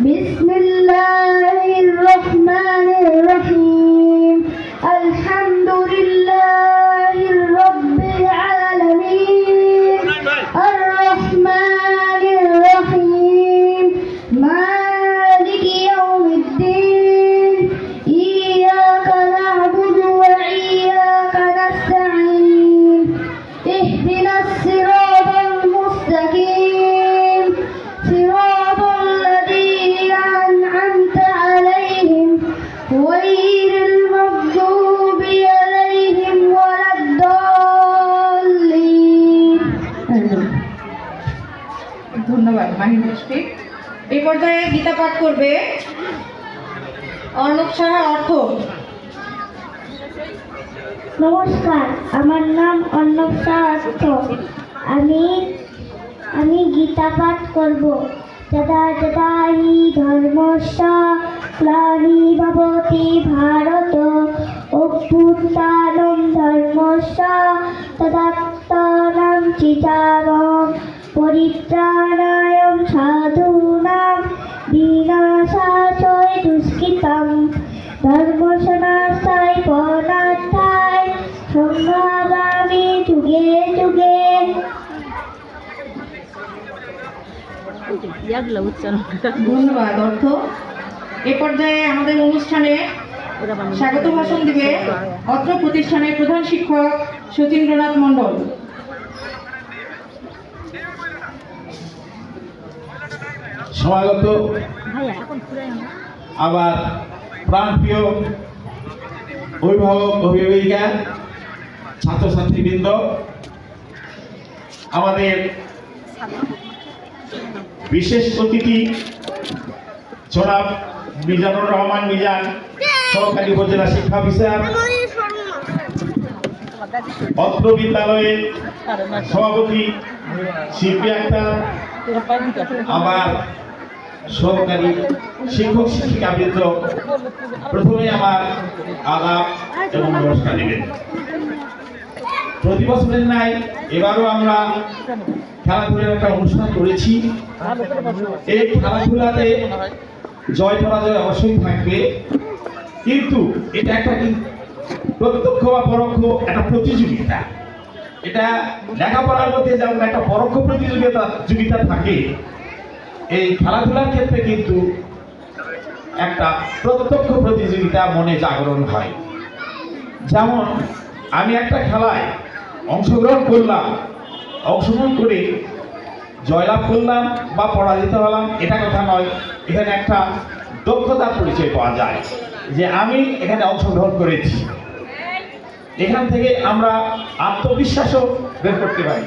বিসমিল্লাহির রহমানির রহিম আলহামদুলিল্লাহি রাব্বিল আলামিন আর রহমানির রহিম মালিকি ইয়াউমিদ্দিন ইয়্যাকা না'বুদু ওয়া ইয়্যাকা নাস্তাঈন ইহদিনাস সিরাতাল মুস্তাকিম সিরাতাল লাযীনা আন'আমতা আলাইহিম গায়রিল মাগদুবি আলাইহিম ওয়ালাদ-দাল্লিন। ধন্যবাদ মাহিন মুশফিক। এই পর্যায়ে গীতা পাঠ করবে অর্ণব সাহা অর্থ। নমস্কার, আমার নাম অর্ণব সাহা। আমি গীতা পাঠ করব। যদা যদা হি ধর্মস্য গ্লানির্ভবতি ভারত অভ্যুত্থানম ধর্মস্য তদাত্মনাং চিতামহং পরিত্রাণায় সাধূনাং বিনাশায় দুষ্কৃতম ধর্মসংস্থায় পরনাথায় সংগ্রামী যুগে যুগে। ধন্যবাদ অর্থ। এ পর্যায়ে আমাদের অনুষ্ঠানে স্বাগত ভাষণ দিবে অত্র প্রতিষ্ঠানের প্রধান শিক্ষক সতীন্দ্রনাথ মণ্ডল। সমাগত আবার প্রাণপ্রিয় অভিভাবক অভিভাবিকা ছাত্রছাত্রীবৃন্দ, আমাদের বিশেষ অতিথি জনাব মিজানুর রহমান মিজান, সহকারী উপজেলা শিক্ষা অফিসার, অত্র বিদ্যালয়ের সভাপতি শিল্পী আক্তার, আমার সহকারী শিক্ষক শিক্ষিকাবৃন্দ, প্রথমে আমার আলাপ এবং নমস্কার নেবেন। প্রতি বছরের নাই এবারও আমরা খেলাধুলার একটা অনুষ্ঠান করেছি। এই খেলাধুলাতে জয় পরাজয় অবশ্যই থাকবে, কিন্তু এটা একটা প্রত্যক্ষ বা পরোক্ষ একটা প্রতিযোগিতা। এটা লেখাপড়ার মধ্যে যেমন একটা পরোক্ষ প্রতিযোগিতা থাকে, এই খেলাধুলার ক্ষেত্রে কিন্তু একটা প্রত্যক্ষ প্রতিযোগিতা মনে জাগরণ হয়। যেমন আমি একটা খেলায় অংশগ্রহণ করে জয়লাভ করলাম বা পরাজিত হলাম, এটা কথা নয়। এখানে একটা দক্ষতার পরিচয় পাওয়া যায় যে আমি এখানে অংশগ্রহণ করেছি। এখান থেকে আমরা আত্মবিশ্বাসও বের করতে পারি।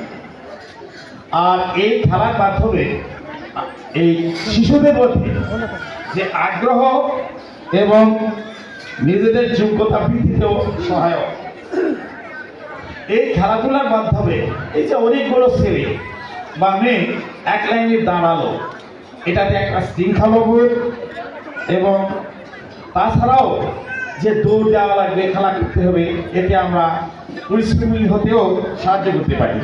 আর এই খেলার মাধ্যমে এই শিশুদের মধ্যে যে আগ্রহ এবং নিজেদের যোগ্যতা বৃদ্ধিতেও সহায়ক। এই খেলাধুলার মাধ্যমে এই যে অনেকগুলো ছেলে বা মেয়ে এক লাইনে দাঁড়ালো, এটাতে একটা শৃঙ্খলাবোধ এবং তাছাড়াও যে দৌড় দেওয়া লাগবে, খেলা করতে হবে, এতে আমরা পরিশ্রমী হতেও সাহায্য করতে পারি।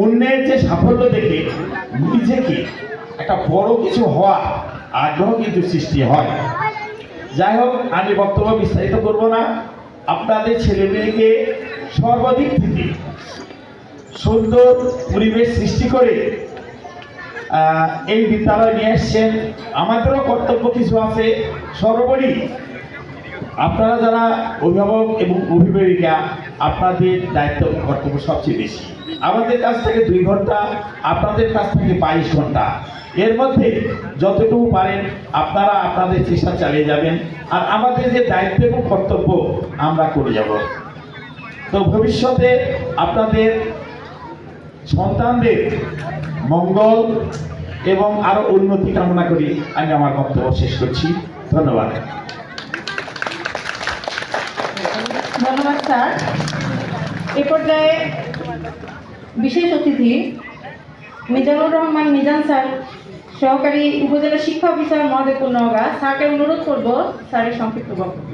অন্যের যে সাফল্য দেখে নিজেকে একটা বড় কিছু হওয়া আগ্রহ কিন্তু সৃষ্টি হয়। যাই হোক, আমি বক্তব্য বিস্তারিত করব না। আপনাদের ছেলে মেয়েকে সর্বাধিক থেকে সুন্দর পরিবেশ সৃষ্টি করে এই বিদ্যালয়ে নিয়ে এসছেন। আমাদেরও কর্তব্য কিছু আছে। সর্বোপরি আপনারা যারা অভিভাবক এবং অভিভাবিকা, আপনাদের দায়িত্ব কর্তব্য সবচেয়ে বেশি। আমাদের কাছ থেকে 2 ঘন্টা, আপনাদের কাছ থেকে 22 ঘন্টা। এর মধ্যে যতটুকু পারেন আপনারা আপনাদের চেষ্টা চালিয়ে যাবেন, আর আমাদের যে দায়িত্ব এবং কর্তব্য আমরা করে যাব। তো ভবিষ্যতে আপনাদের সন্তানদের মঙ্গল এবং আরো উন্নতি কামনা করি আমি আমার বক্তব্য শেষ করছি। ধন্যবাদ। ধন্যবাদ স্যার। এ পর্যায়ে বিশেষ অতিথি মিজানুর রহমান মিজান স্যার, সহকারী উপজেলা শিক্ষা অফিসার মহদেবপুর নওগাঁ, স্যারকে অনুরোধ করব স্যারের সংক্ষিপ্ত বক্তব্য।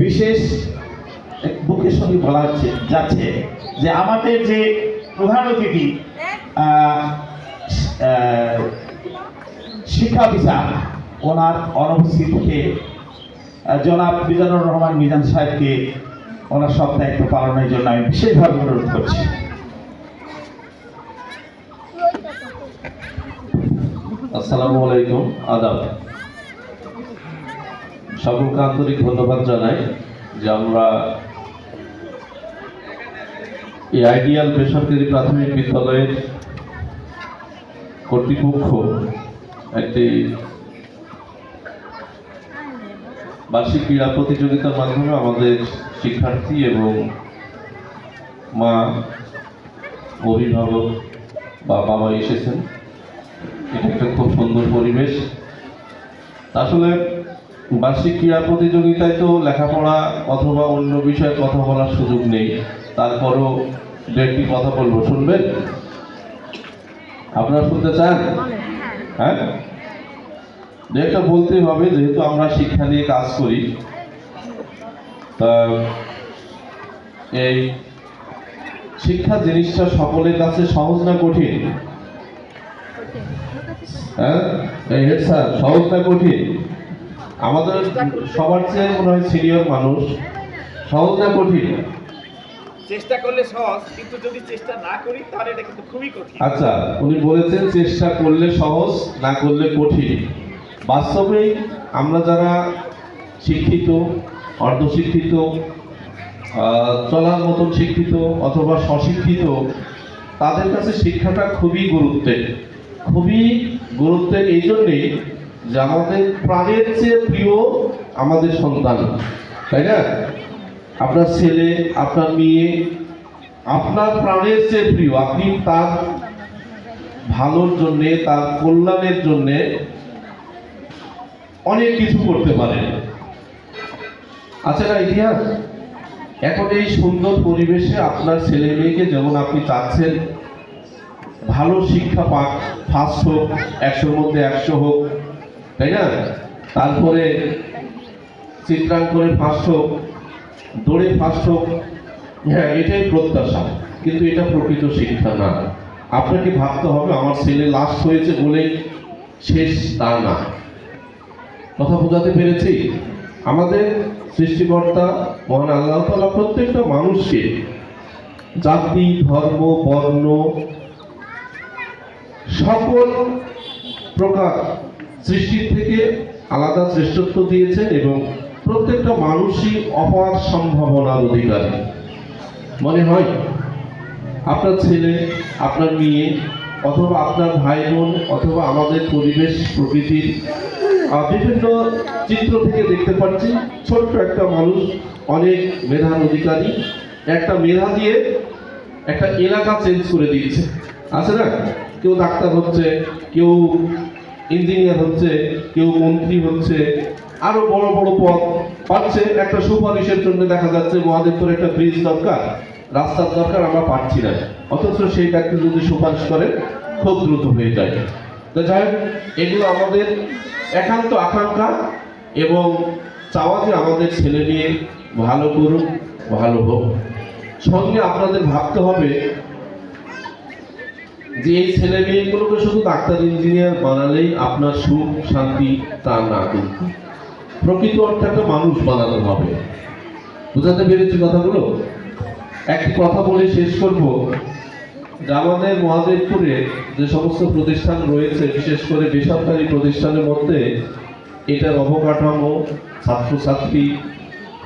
বিশেষ বুকের সঙ্গে বলা যাচ্ছে যে আমাদের যে প্রধান অতিথি শিক্ষা অফিসার ওনার অনুপস্থিতিতে জনাব মিজানুর রহমান মিজান সাহেবকে ওনার সব দায়িত্ব পালনের জন্য আমি বিশেষভাবে অনুরোধ করছি। আসসালামু আলাইকুম, আদাব। সকলকে আন্তরিক ধন্যবাদ জানাই যে আমরা এই আইডিয়াল বেসরকারি প্রাথমিক বিদ্যালয়ের কর্তৃপক্ষ একটি বার্ষিক ক্রীড়া প্রতিযোগিতার মাধ্যমে আমাদের শিক্ষার্থী এবং মা, অভিভাবক বা বাবা এসেছেন। এটা একটা খুব সুন্দর পরিবেশ। আসলে বার্ষিক ক্রীড়া প্রতিযোগিতায় তো লেখাপড়া অথবা অন্য বিষয়ে কথা বলার সুযোগ নেই, তারপরও দু একটি কথা বলবো, শুনবেন? আপনারা শুনতে চান? হ্যাঁ, দু একটা বলতেই হবে, যেহেতু আমরা শিক্ষা নিয়ে কাজ করি। তা এই শিক্ষা জিনিসটা সকলের কাছে সহজ না কঠিন? হ্যাঁ, এই হেড স্যার, সহজ না কঠিন? আমাদের সবার চেয়ে মনে হয় সিনিয়র মানুষ, সহজ না কঠিন? চেষ্টা করলে সহজ, কিন্তু যদি চেষ্টা না করি তাহলে এটা কিন্তু খুবই কঠিন। আচ্ছা, উনি বলেছেন চেষ্টা করলে সহজ, না করলে কঠিন। বাস্তবেই আমরা যারা শিক্ষিত, অর্ধশিক্ষিত, চলার মতন শিক্ষিত অথবা স্বশিক্ষিত, তাদের কাছে শিক্ষাটা খুবই গুরুত্বের এই জন্যেই যে আমাদের প্রাণের চেয়ে প্রিয় আমাদের সন্তান, তাই না? আপনার ছেলে, আপনার মেয়ে আপনার প্রাণের চেয়ে প্রিয়। আপনি তার ভালোর জন্যে, তার কল্যাণের জন্যে অনেক কিছু করতে পারেন। আছে না ইতিহাস? এখন এই সুন্দর পরিবেশে আপনার ছেলে মেয়েকে যেমন আপনি চাচ্ছেন ভালো শিক্ষা পাক, ফার্স্ট হোক, 100-র মধ্যে 100 হোক, তাই না? তারপরে চিত্রাঙ্কনে ফার্স্ট হোক, দৌড়ে ফার্স্ট হোক, হ্যাঁ, এটাই প্রত্যাশা, কিন্তু এটা প্রকৃত শিক্ষা না। আপনাকে ভাবতে হবে আমার ছেলে লাস্ট হয়েছে বলে শেষ তা না। কথা বোঝাতে পেরেছি? আমাদের সৃষ্টিকর্তা মহান আল্লাহ তাআলা প্রত্যেকটা মানুষকে জাতি, ধর্ম, বর্ণ সকল প্রকার সৃষ্টির থেকে আলাদা শ্রেষ্ঠত্ব দিয়েছেন এবং প্রত্যেকটা মানুষই অপার সম্ভাবনার অধিকারী। মনে হয় আপনার ছেলে, আপনার মেয়ে অথবা আপনার ভাই বোন অথবা আমাদের পরিবেশ, প্রকৃতির বিভিন্ন চিত্র থেকে দেখতে পাচ্ছি ছোট্ট একটা মানুষ অনেক মেধার অধিকারী, একটা মেধা দিয়ে একটা এলাকা চেঞ্জ করে দিচ্ছে। আছে না? কেউ ডাক্তার হচ্ছে, কেউ ইঞ্জিনিয়ার হচ্ছে, কেউ মন্ত্রী হচ্ছে, আরো বড় বড় পদ পাচ্ছে। একটা সুপারিশের জন্য দেখা যাচ্ছে মহাদেবপুরে একটা ব্রিজ দরকার, রাস্তার দরকার, আমরা পাচ্ছি না, অথচ সেই ব্যক্তি যদি সুপারিশ করে খুব দ্রুত হয়ে যায়। তো যাই হোক, এগুলো আমাদের একান্ত আকাঙ্ক্ষা এবং চাওয়া যে আমাদের ছেলে মেয়ে ভালো করুক, ভালো হোক। সঙ্গে আপনাদের ভাবতে হবে যে এই ছেলে মেয়েগুলোকে শুধু ডাক্তার, ইঞ্জিনিয়ার বানালেই আপনার সুখ শান্তি তা না, কিন্তু প্রকৃত অর্থে একটা মানুষ বানাতে হবে। বুঝাতে পেরেছি কথাগুলো? একটি কথা বলে শেষ করব যে আমাদের মহাদেবপুরে যে সমস্ত প্রতিষ্ঠান রয়েছে, বিশেষ করে বেসরকারি প্রতিষ্ঠানের মধ্যে এটার অবকাঠামো, ছাত্রছাত্রী,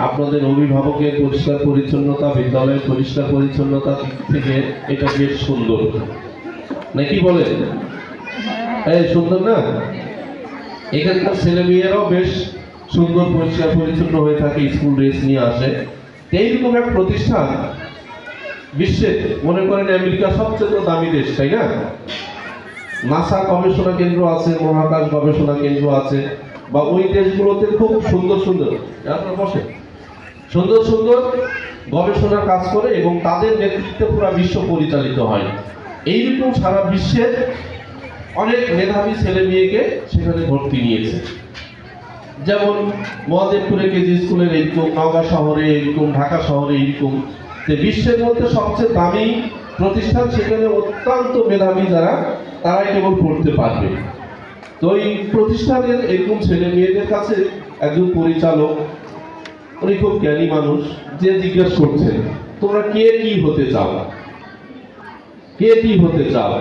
আপনাদের অভিভাবকের পরিষ্কার পরিচ্ছন্নতা, বিদ্যালয়ের পরিষ্কার পরিচ্ছন্নতা থেকে এটা বেশ সুন্দর, নাকি বলে? এই সুন্দর না? এখানকার ছেলে মেয়েরাও বেশ সুন্দর পরিষ্কার পরিচ্ছন্ন হয়ে থাকে, স্কুল ড্রেস নিয়ে আসে। এইরকম এক প্রতিষ্ঠান বিশ্বে, মনে করেন আমেরিকা সবচেয়ে দামি দেশ, তাই না? নাসা গবেষণা কেন্দ্র আছে, মহাকাশ গবেষণা কেন্দ্র আছে, বা ওই দেশগুলোতে খুব সুন্দর সুন্দর সুন্দর সুন্দর গবেষণার কাজ করে এবং তাদের নেতৃত্বে পুরো বিশ্ব পরিচালিত হয়। এইরকম সারা বিশ্বের অনেক মেধাবী ছেলে মেয়েকে সেখানে ভর্তি নিয়েছে। যেমন মহাদেবপুরে কেজি স্কুলের এইরকম, নওগাঁ শহরে এইরকম, ঢাকা শহরে এইরকম। যে বিশ্বের মধ্যে সবচেয়ে দামি প্রতিষ্ঠান, সেখানে অত্যন্ত মেধাবী যারা, তারাই কেবল পড়তে পারবে। তো এই প্রতিষ্ঠানের এরকম ছেলে মেয়েদের কাছে একজন পরিচালক, উনি খুব জ্ঞানী মানুষ, যে জিজ্ঞেস করছেন তোমরা কে কি হতে চাও, কে কি হতে চাও?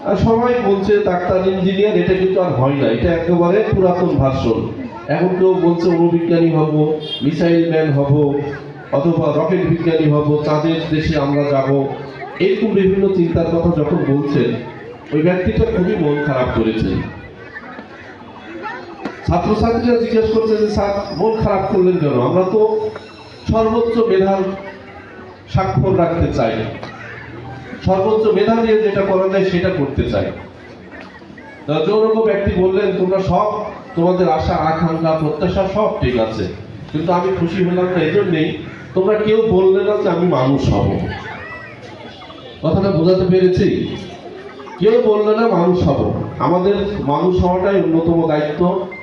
আর সবাই বলছে ডাক্তার, ইঞ্জিনিয়ার। এটা কিন্তু আর হয় না, এটা একেবারে পুরাতন ভার্সন। এখন কেউ বলছে অণুবিজ্ঞানী হব, মিসাইল ম্যান হব, অথবা রকেট বিজ্ঞানী হব, চাঁদের দেশে আমরা যাব। এরকম বিভিন্ন চিন্তার কথা যখন বলছেন, ওই ব্যক্তিটা খুবই মন খারাপ করেছেন। ছাত্রছাত্রীরা জিজ্ঞেস করছে যে স্যার মন খারাপ করলেন কেন? আমরা তো সর্বোচ্চ মেধার স্বাক্ষর রাখতে চাই, সর্বোচ্চ মেধা দিয়ে যেটা করা যায় সেটা করতে চাই। জনৈক ব্যক্তি বললেন, তোমরা সব, তোমাদের আশা আকাঙ্ক্ষা প্রত্যাশা সব ঠিক আছে, কিন্তু আমি খুশি হলাম না এই জন্যেই তোমরা কেউ বললে না যে আমি মানুষ হব। কথাটা বোঝাতে পেরেছি? কেউ বললে না মানুষ হব। আমাদের মানুষ হওয়াটাই অন্যতম দায়িত্ব।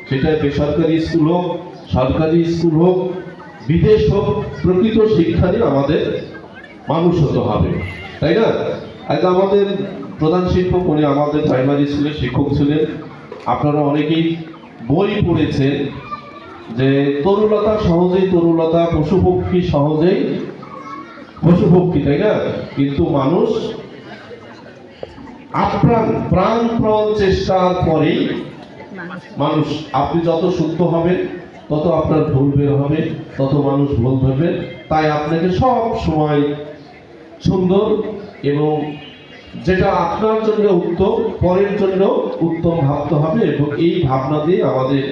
সেটা বেসরকারি স্কুল হোক, সরকারি স্কুল হোক, বিদেশ হোক, প্রকৃত শিক্ষা দিয়ে আমাদের মানুষ হতে হবে, তাই না? আজ আমাদের প্রধান শিক্ষক, উনি আমাদের প্রাইমারি স্কুলের শিক্ষক ছিলেন। আপনারা অনেকেই বই পড়েছেন যে তরুলতা সহজেই তরুলতা, পশু পক্ষী সহজেই পশু পক্ষী, তাই না? কিন্তু মানুষ আপ্রাণ প্রাণপণ চেষ্টার পরেই মানুষ। আপনি যত শুদ্ধ হবেন তত আপনার ভুল বের হবে, তত মানুষ ভুল ধরবে। তাই আপনাকে সব সময় সুন্দর এবং যেটা আপনার জন্য উত্তম, পরের জন্য উত্তম ভাবতে হবে, এবং এই ভাবনা দিয়ে আমাদের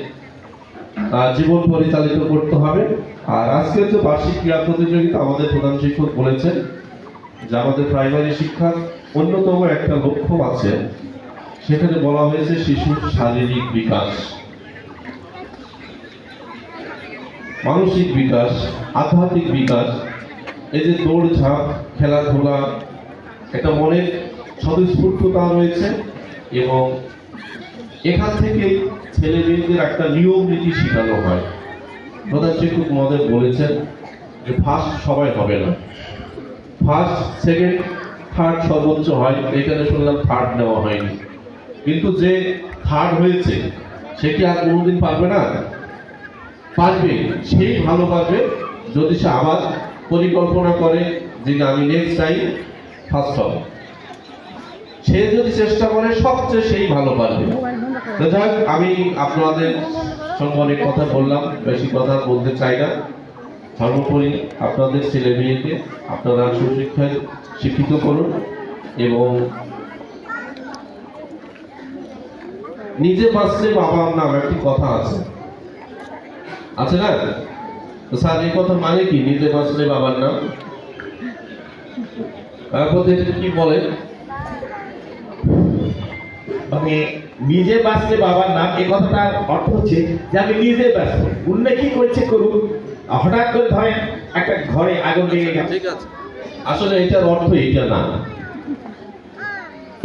জীবন পরিচালিত করতে হবে। আর আজকের যে বার্ষিক ক্রীড়া প্রতিযোগিতা, আমাদের প্রধান শিক্ষক বলেছেন যে আমাদের প্রাইমারি শিক্ষার অন্যতম একটা লক্ষ্য আছে, সেখানে বলা হয়েছে শিশুর শারীরিক বিকাশ, মানসিক বিকাশ, আধ্যাত্মিক বিকাশ। এই যে দৌড়ঝাঁপ, খেলাধুলা, একটা মনের স্বতঃস্ফূর্ততা রয়েছে, এবং এখান থেকেই ছেলে মেয়েদের একটা নিয়ম নীতি শেখানো হয়। প্রধান শিক্ষক মহোদয় বলেছেন যে ফার্স্ট সবাই হবে না, ফার্স্ট, সেকেন্ড, থার্ড সর্বোচ্চ হয়। এখানে শুনলাম থার্ড নেওয়া হয়নি, কিন্তু যে থার্ড হয়েছে সে কি আর কোনোদিন পারবে না? পারবে, সেই ভালো পারবে যদি সে আবার পরিকল্পনা করে যে আমি নেক্সট টাইম ফার্স্ট হব। সে যদি চেষ্টা করে, সবচেয়ে সেই ভালো পারবে। যাই হোক, আমি আপনাদের সঙ্গে অনেক কথা বললাম, বেশি কথা বলতে চাই না। সর্বোপরি আপনাদের ছেলে মেয়েকে আপনারা সুশিক্ষায় শিক্ষিত করুন, এবং নিজে বাঁচলে বাবার নাম, একটি কথা আছে, আছে না? তো স্যার এই কথা মানে কি, নিজে বাঁচলে বাবার নাম? কি বলে? মানে নিজে বাঁচলে বাবার নাম, এই কথাটার অর্থ হচ্ছে যে আমি নিজে ব্যস্ত, অন্য কি করছে করুক। হঠাৎ করে ধরেন একটা ঘরে আগুন লেগে গেছে, ঠিক আছে, আসলে এটার অর্থ এটা না,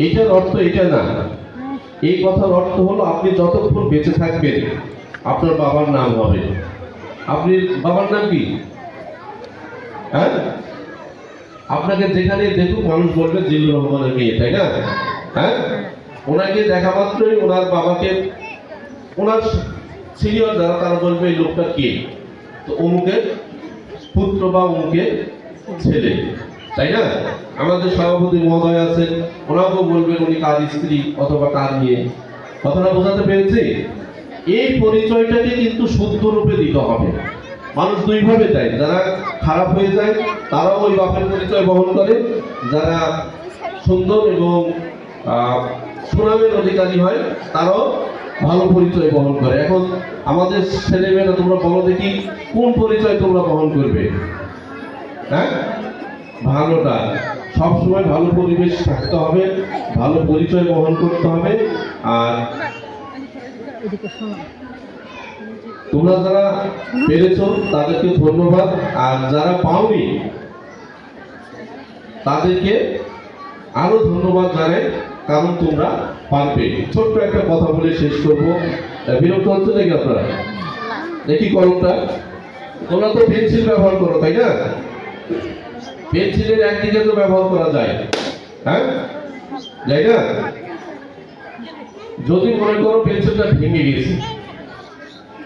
এটার অর্থ এটা না। এই কথার অর্থ হলো আপনি যতক্ষণ বেঁচে থাকবেন আপনার বাবার নাম হবে। আপনি বাবার নাম কি? হ্যাঁ, আপনাকে যেখানে দেখুক মানুষ বলবে জিল্লুর রহমানের মেয়ে, তাই না? হ্যাঁ, ওনাকে দেখা মাত্রই ওনার বাবাকে, ওনার সিনিয়র যারা, তারা বলবে এই লোকটা কে? তো অমুকের পুত্র বা অমুকের ছেলে, তাই না? আমাদের সভাপতি মহোদয় আছেন, ওনাকেও বলবেন উনি কার স্ত্রী অথবা কার মেয়ে। কথাটা বোঝাতে পেরেছি? এই পরিচয়টাকে কিন্তু শুদ্ধ রূপে দিতে হবে। মানুষ দুইভাবে যায়, যারা খারাপ হয়ে যায় তারাও ওই বাপের পরিচয় বহন করে, যারা সুন্দর এবং সুনামের অধিকারী হয় তারাও ভালো পরিচয় বহন করে। এখন আমাদের ছেলেমেয়েরা, তোমরা বলো দেখি কোন পরিচয় তোমরা বহন করবে? হ্যাঁ, ভালোটা। সবসময় ভালো পরিবেশ থাকতে হবে, ভালো পরিচয় বহন করতে হবে। আর তোমরা যারা পেরেছো তাদেরকে ধন্যবাদ, আর যারা পাওনি তাদেরকে আরো ধন্যবাদ জানাই, কারণ তোমরা পারবে। ছোট্ট একটা কথা বলে শেষ করবো। বিরক্ত হচ্ছে নাকি আপনারা? দেখি কলমটা। তোমরা তো পেন্সিল ব্যবহার করো তাই না? পেন্সিলের একদিকে তো ব্যবহার করা যায়, হ্যাঁ যাই না? যদি মনে করো পেন্সিলটা ভেঙে গেছে,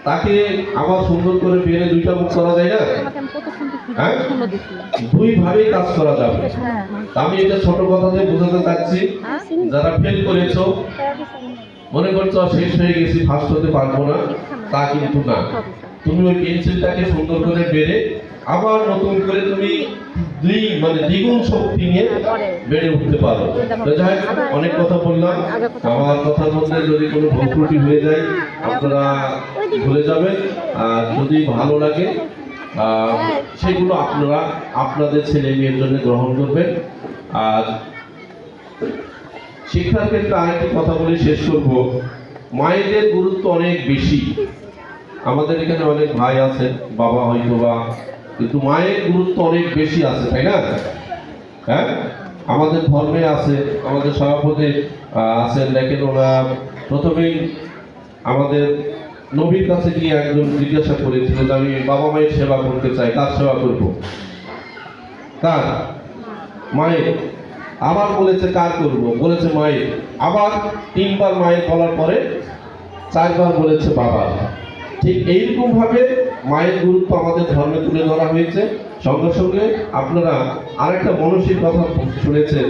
তাকে আবার সুন্দর করে পেনে দুইটা মুখ করা যায় না? হ্যাঁ, দুই ভাবেই কাজ করা যাবে। আমি এটা ছোট কথাতে বোঝাতে চাচ্ছি, যারা ফেল করেছো, মনে করছো শেষ হয়ে গেছি, ফার্স্ট হতে পারবো না, তা কিন্তু না। তুমি ওই পেন্সিলটাকে সুন্দর করে বেড়ে আবার নতুন করে তুমি দ্বিগুণ শক্তি নিয়ে বেড়ে উঠতে পারো। তো যাই হোক, অনেক কথা বললাম। আমার কথার মধ্যে যদি কোনো ভুল ত্রুটি হয়ে যায় আপনারা ভুলে যাবেন, আর যদি ভালো লাগে সেগুলো আপনারা আপনাদের ছেলে মেয়ের জন্য গ্রহণ করবেন। আর শিক্ষার ক্ষেত্রে আরেকটি কথা বলে শেষ করব, মায়েদের গুরুত্ব অনেক বেশি। আমাদের এখানে অনেক ভাই আছেন, বাবা হয়তো বা, কিন্তু মায়ের গুরুত্ব অনেক বেশি আছে, তাই না? হ্যাঁ, আমাদের ধর্মে আছে, আমাদের সভাপতি আছেন, দেখেন ওরা প্রথমেই আমাদের নবীর কাছে গিয়ে একজন জিজ্ঞাসা করেছিল যে আমি বাবা মায়ের সেবা করতে চাই, কার সেবা করব? কার? মায়ের। আবার বলেছে কার করব? বলেছে মায়ের। আবার 3 বার মায়ের বলার পরে 4 বার বলেছে বাবার। ঠিক এইরকম ভাবে মায়ের গুরুত্ব আমাদের ধর্মে তুলে ধরা হয়েছে। সঙ্গে সঙ্গে আপনারা আরেকটা মানসিক কথা শুনেছেন,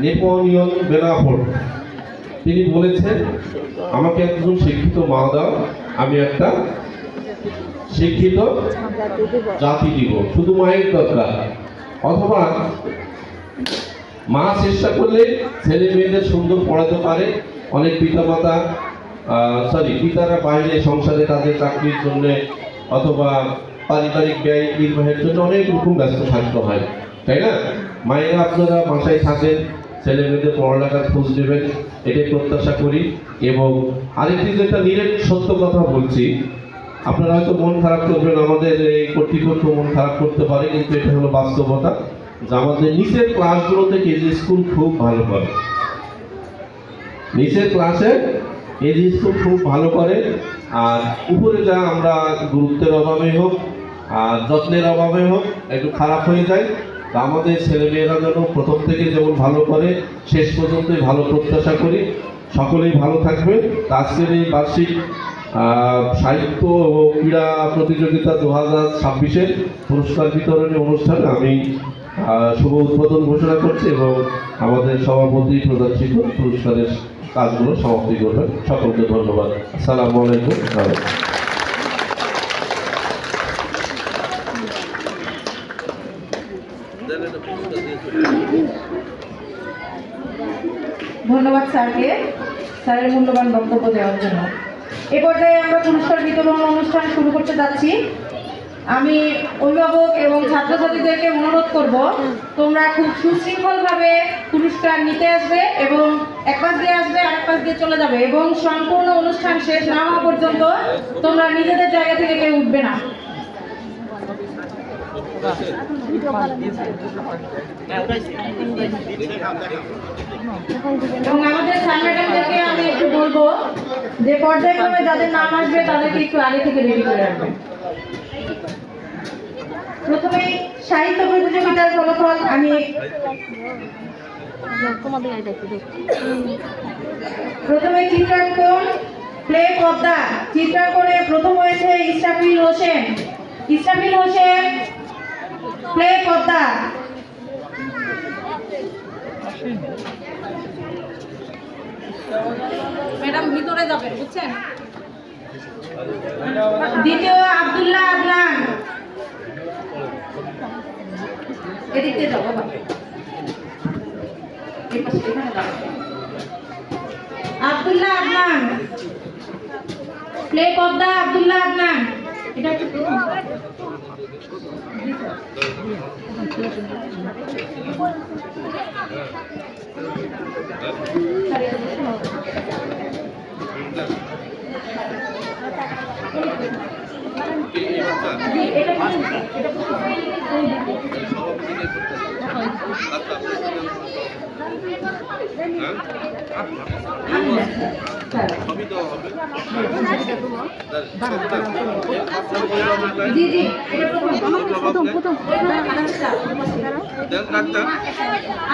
নেপোলিয়ন বোনাপার্ট তিনি বলেছেন, আমাকে একজন শিক্ষিত মা দাও, আমি একটা শিক্ষিত জাতি দিব। শুধু মায়ের দরকার। অথবা মা চেষ্টা করলে ছেলে মেয়েদের সুন্দর পড়াতে পারে। অনেক পিতামাতা পিতারা বাইরে সংসারে তাদের চাকরির জন্য অথবা পারিবারিক ব্যয় নির্বাহের জন্য অনেক রকম ব্যস্ত থাকতে হয়, তাই না? মায়েরা আপনারা বাসায় থাকেন, ছেলে মেয়েদের পড়ালেখার খোঁজ নেবেন, এটাই প্রত্যাশা করি। এবং আরেকটি যেটা নিরেট সত্য কথা বলছি, আপনারা হয়তো মন খারাপ করবেন, আমাদের এই কর্তৃপক্ষ মন খারাপ করতে পারে, কিন্তু এটা হলো বাস্তবতা যে আমাদের নিচের ক্লাসগুলোতে কেজি স্কুল খুব ভালো করে। নিচের ক্লাসে কেজি স্কুল খুব ভালো করে। আর উপরে যা আমরা গুরুত্বের অভাবে হোক আর যত্নের অভাবে হোক একটু খারাপ হয়ে যায়। তা আমাদের ছেলেমেয়েরা যেন প্রথম থেকে যেমন ভালো করে শেষ পর্যন্তই ভালো প্রত্যাশা করি। সকলেই ভালো থাকবে। আজকের এই বার্ষিক সাহিত্য ও ক্রীড়া প্রতিযোগিতা 2026-এর পুরস্কার বিতরণী অনুষ্ঠানে আমি শুভ উদ্বোধন ঘোষণা করছি এবং আমাদের সভাপতি প্রধান শিক্ষক পুরস্কারের কাজগুলো সমাপ্তি করবেন। সকলকে ধন্যবাদ। আসসালামু আলাইকুম। ধন্যবাদ স্যারকে, স্যারের মূল্যবান বক্তব্য দেওয়ার জন্য। এ পর্যায়ে আমরা পুরস্কার বিতরণ অনুষ্ঠান শুরু করতে যাচ্ছি। আমি অভিভাবক এবং ছাত্রছাত্রীদেরকে অনুরোধ করব, তোমরা খুব সুশৃঙ্খলভাবে পুরস্কার নিতে আসবে এবং এক পাশ দিয়ে আসবে, আরেক পাশ দিয়ে চলে যাবে এবং সম্পূর্ণ অনুষ্ঠান শেষ না হওয়া পর্যন্ত তোমরা নিজেদের জায়গা থেকে কেউ উঠবে না। এবং আমাদের স্যার ম্যাডামদেরকে আমি একটু বলবো যে পর্যায়ক্রমে যাদের নাম আসবে তাদেরকে একটু আগে থেকে রেডি করে রাখবেন। প্রথমে সাহিত্য প্রতিযোগিতার ফলাফল আমি প্রথমে চিত্রাঙ্কন প্লে পদ্মা, চিত্রাঙ্কনে প্রথম হয়েছে ইসরাফিল হোসেন। ইসরাফিল হোসেন প্লে পদ্মা। ম্যাডাম ভিতরে যাবেন, বুঝছেন? দ্বিতীয় আব্দুল্লাহ আদনান। এদিকে যাও বাবা, আব্দুল্লাহ আদনান প্লে পদ্মা। আব্দুল্লাহ আদনান, এটা একটু জি জি এটা প্রথম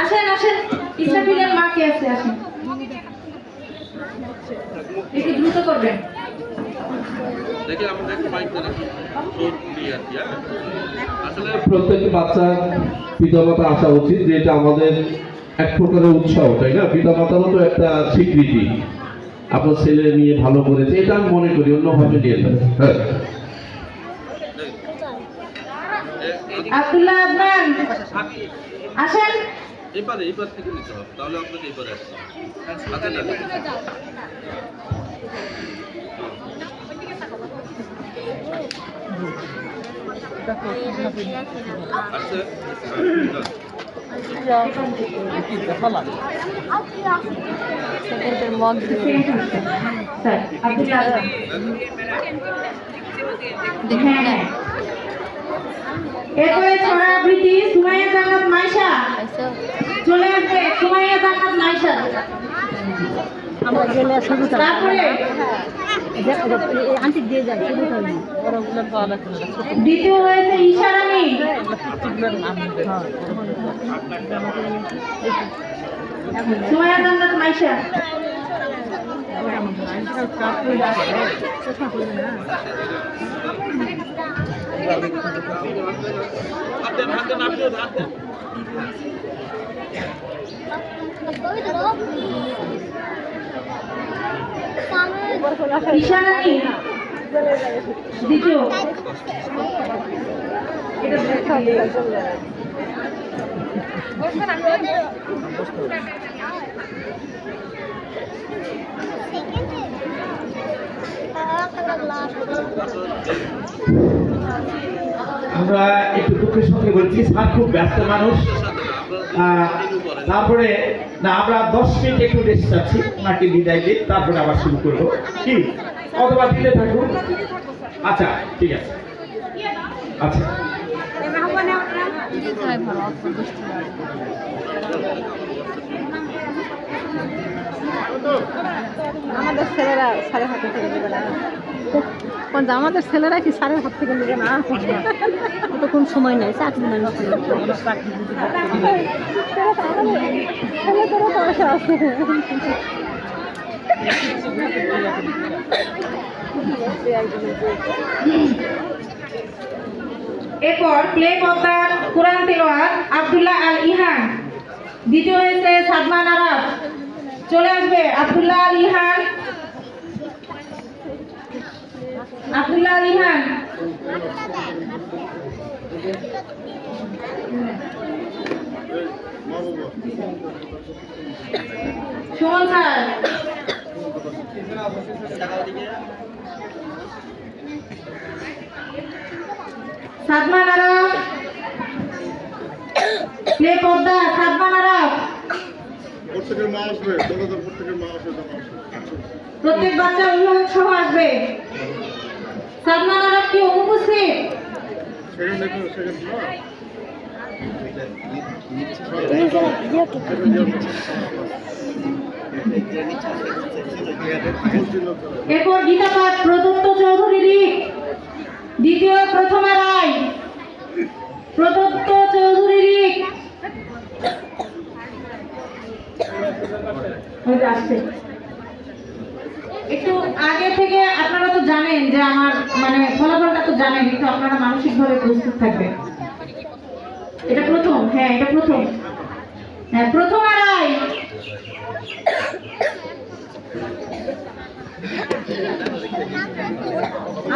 আসেন আসেন ইসরাফিলের মা কে আছে আসেন একটু দ্রুত করবেন আসলে প্রত্যেকটি বাচ্চার পিতামাতা আসা উচিত, যে এটা আমাদের এক প্রকারের উৎসব, তাই না? পিতামাতারও তো একটা স্বীকৃতি, আপনার ছেলে নিয়ে ভালো করেছে, এটা আমি মনে করি, অন্যভাবে নিয়ে যাবে। হ্যাঁ, আব্দুল্লাহ আদনান আসেন এবার থেকে নিতে হবে, তাহলে আপনাকে এবারে স্যার আব্দুল্লাহ আদনান হ্যাঁ এরপরে ছড়া আবৃত্তি সুমাইয়া জান্নাত মাইশা চলে আসবে। সুমাইয়া জান্নাত মাইশা আমরা গেলে শুরু তারপরে আন্টি দিয়ে যায় শুরু করি দ্বিতীয় হয়েছে ইশারানি সুমাইয়া জান্নাত মাইশা ইশারানি দ্বিতীয় আমরা একটু দুঃখের সঙ্গে বলছি, স্যার খুব ব্যস্ত মানুষ। তারপরে না আমরা 10 মিনিট একটু রেস্ট চাচ্ছি, ওনাকে বিদায় দিয়ে তারপরে আবার শুরু করবো, কি অথবা দিতে থাকুন। আচ্ছা ঠিক আছে, আচ্ছা আমাদের ছেলেরা সাড়ে হাতে থেকে দেবে না, আমাদের ছেলেরা কি সাড়ে হাত থেকে নেবে না, অতক্ষণ সময় নেই, চাকরি মানুষ পয়সা আছে। এরপর প্লে পদ্মার কোরআন তেলাওয়াত আব্দুল্লাহ আল ইহান। দ্বিতীয় হয়েছে সাদমান আরাফ, চলে আসবে আব্দুল্লাহ আল ইহান। আব্দুল্লাহ আল ইহান সুমন স্যার সাদমান আরাফ প্লে পদ্মা সাদমান আরাফ প্রত্যেকের মা আসবে, প্রত্যেকের মা আসবে, প্রত্যেক বাচ্চা অভিভাবক সহ আসবে। সাদমান আরাফ কি অনুপস্থিত? এরপর গীতা পাঠ প্রদত্ত চৌধুরী রিক। দ্বিতীয় প্রথমা রায়, প্রদত্ত চৌধুরী রিক আসছে। একটু আগে থেকে আপনারা তো জানেন যে আমার মানে ফলাফলটা তো জানেন, একটু আপনারা মানসিকভাবে প্রস্তুত থাকবেন। এটা প্রথম, হ্যাঁ এটা প্রথম, হ্যাঁ প্রথমা রায়।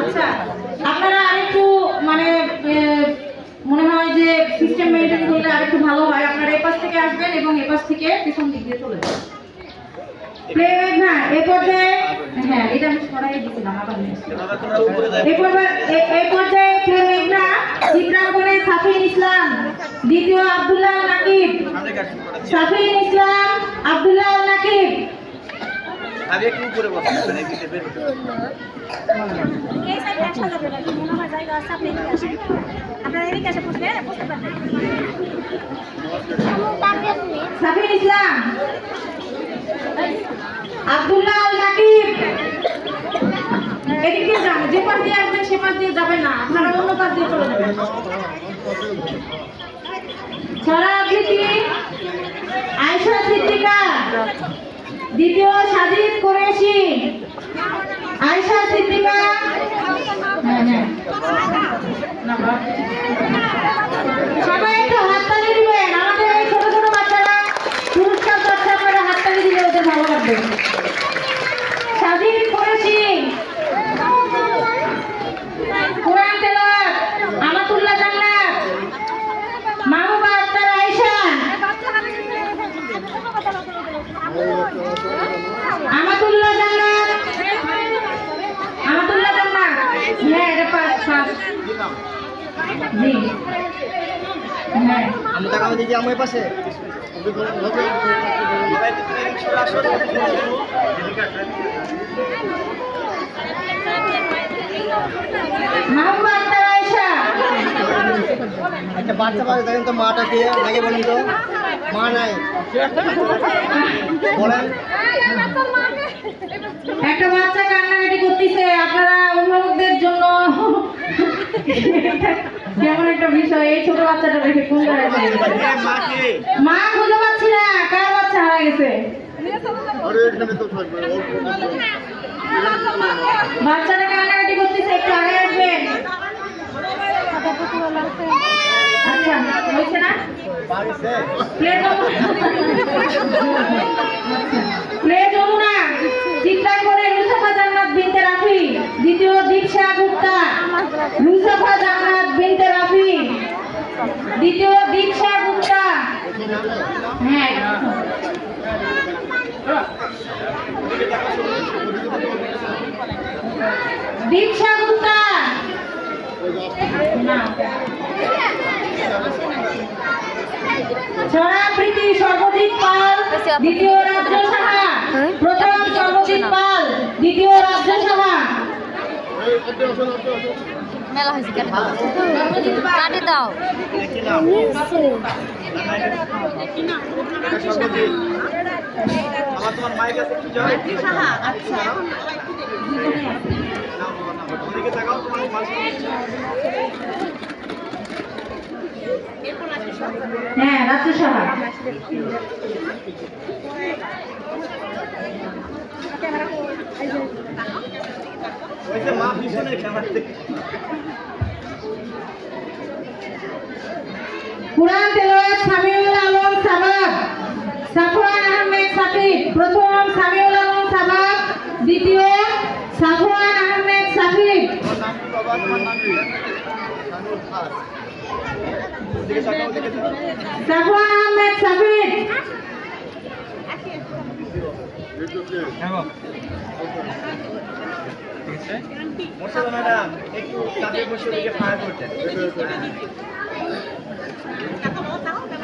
আচ্ছা আপনারা আরেকটু মানে মনে হয় যে সিস্টেম মেনটেন করলে আরেকটু ভালো হয়। আপনারা এই পাশ থেকে আসবেন এবং এই পাশ থেকে পিছন দিক দিয়ে চলে যাবেন। প্লেব্যাক না এই পর্যায়ে, হ্যাঁ এটা আমি সরাই দিয়েছিলাম আবার এই পর্যায়ে প্লেব্যাক না চিত্রাঙ্কনে সাফিন ইসলাম। দ্বিতীয় আব্দুল্লাহ আল নাকিব, সাফিন ইসলাম আব্দুল্লাহ আল নাকিব। আমি একটু উপরে বসে এই সাইডে একসাথে যাবে, মনে হয় জায়গা আছে, আপনি এদিকে আসেন, আপনারা এদিকে এসে বসলে বসতে পারবেন। আমি তাকে সাফিন ইসলাম আব্দুল্লাহ আল রাকিব এদিকে যান, যে পাশ দিয়ে আসবেন সে পাশ দিয়ে যাবেন না, আপনারা অন্য পাশ দিয়ে চলে যাবেন। ছড়া আবৃত্তি আয়েশা সিদ্দিকা, দ্বিতীয় সাজিদ কুরেশি। আয়েশা সিদ্দিকা, সবাই একটু হাততালি দিবেন। আমাদের এই ছোট ছোট বাচ্চারা পুরস্কার পাচ্ছে, আপনারা হাততালি দিলে ওদের ভালো লাগবে। সাজিদ কুরেশি, কোরআন তেলাওয়াত আমাতুল্লাহ জান্নাত, মাহবুবা আক্তার আয়েশা, আমাতুল্লাহ জান্নাত, আমাতুল্লাহ জান্নাত। হ্যাঁ, এটা পাস পাস। জি হ্যাঁ, আমি টাকা দিদি আমার পাশে মাহবুবা আক্তার আয়েশা। একটা বাচ্চা পাশে দেখেন তো, মাটা কে আগে বলুন তো, মা নাই বলেন। একটা বাচ্চা কান্নাকাটি করতেছে, আপনারা অভিভাবকদের জন্য কেমন একটা বিষয়। এই ছোট বাচ্চাটা দেখে কোন জায়গায় চলে গেছে? মা কে? মা খুঁজে পাচ্ছি না, কার বাচ্চা হারা গেছে? আরে এখানে তো থাকবে অল্প বাচ্চাটা কান্নাকাটি করতেছে, একটু আগে আসবেন। আচ্ছা, হয়েছে না? প্লে যমুনা, চিৎকার করে রুসাফা জান্নাত বিনতে রাফি। দ্বিতীয় দীপশা গুপ্তা, রুসাফা জান্নাত বিনতে রাফি। দ্বিতীয় দীপশা গুপ্তা। হ্যাঁ, দীপশা গুপ্তা। ছড়া প্রীতি সর্বজিৎ পাল, দ্বিতীয় রাজ্য সাহা। প্রথম সর্বজিৎ পাল, দ্বিতীয় রাজ্য সাহা। মেলা হয়েছে কাটে দাও। আমার তোমার মায়ের কাছে কি যাবে? আচ্ছা, ওদিকে তাকাও, তোমার হ্যাঁ, রাজ্য সাহা। ওই যে মা পিছনে খেলা কুরআন তেলাওয়াত সামিউল আলম সাবাব, সাফওয়ান আহমেদ সাকিব। প্রথম সামিউল আলম সাবাব, দ্বিতীয় সাফওয়ান আহমেদ সাকিব। বাবা তোমার নাম কি? সাফওয়ান আহমেদ সাকিব। মোর্শেদ ম্যাডাম একটু চাপে বসে ওদিকে ফায়ার করতেন।